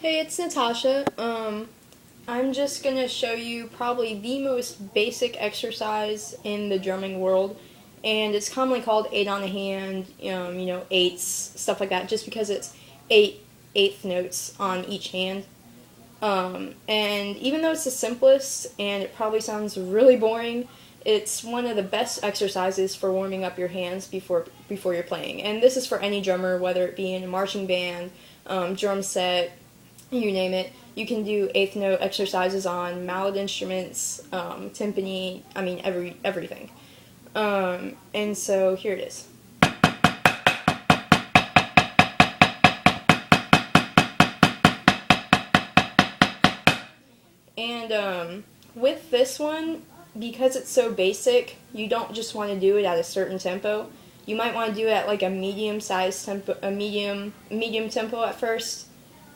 Hey, it's Natasha. I'm just gonna show you probably the most basic exercise in the drumming world, and it's commonly called eight on the hand, eights, stuff like that, just because it's eighth notes on each hand. And even though it's the simplest and it probably sounds really boring, it's one of the best exercises for warming up your hands before you're playing. And this is for any drummer, whether it be in a marching band, drum set, you name it. You can do eighth note exercises on mallet instruments, timpani, everything. And so here it is. And with this one, because it's so basic, you don't just want to do it at a certain tempo. You might want to do it at like a medium-sized tempo, a medium tempo at first,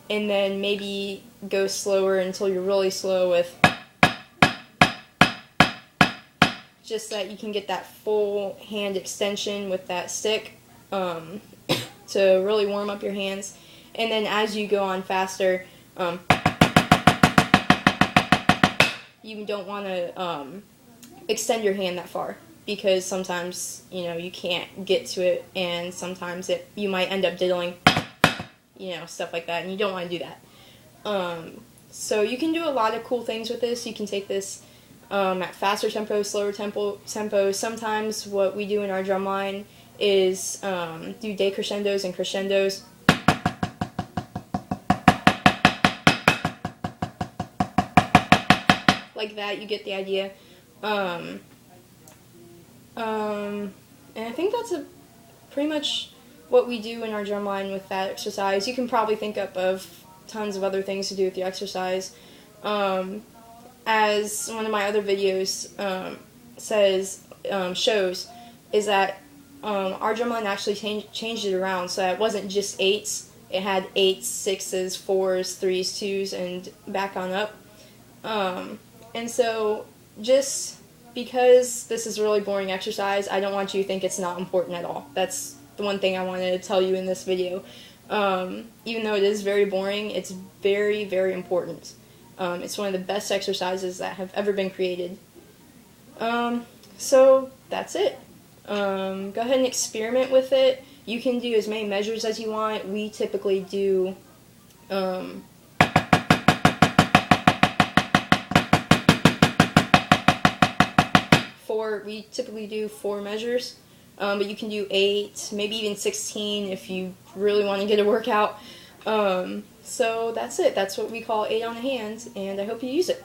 and then maybe go slower until you're really slow with just that you can get that full hand extension with that stick to really warm up your hands. And then as you go on faster, you don't want to extend your hand that far, because sometimes you can't get to it, and sometimes you might end up diddling, stuff like that, and you don't want to do that. So you can do a lot of cool things with this. You can take this at faster tempo, slower tempo. Sometimes what we do in our drum line is do decrescendos and crescendos. Like that, you get the idea. And I think that's pretty much what we do in our drum line with that exercise. You can probably think up of tons of other things to do with the exercise. As one of my other videos shows, is that our drum line actually changed it around, so that it wasn't just eights. It had eights, sixes, fours, threes, twos, and back on up. And so, just because this is a really boring exercise, I don't want you to think it's not important at all. That's the one thing I wanted to tell you in this video. Even though it is very boring, it's very, very important. It's one of the best exercises that have ever been created. So that's it. Go ahead and experiment with it. You can do as many measures as you want. We typically do four measures, but you can do 8, maybe even 16 if you really want to get a workout. So that's it. That's what we call 8 on the hand, and I hope you use it.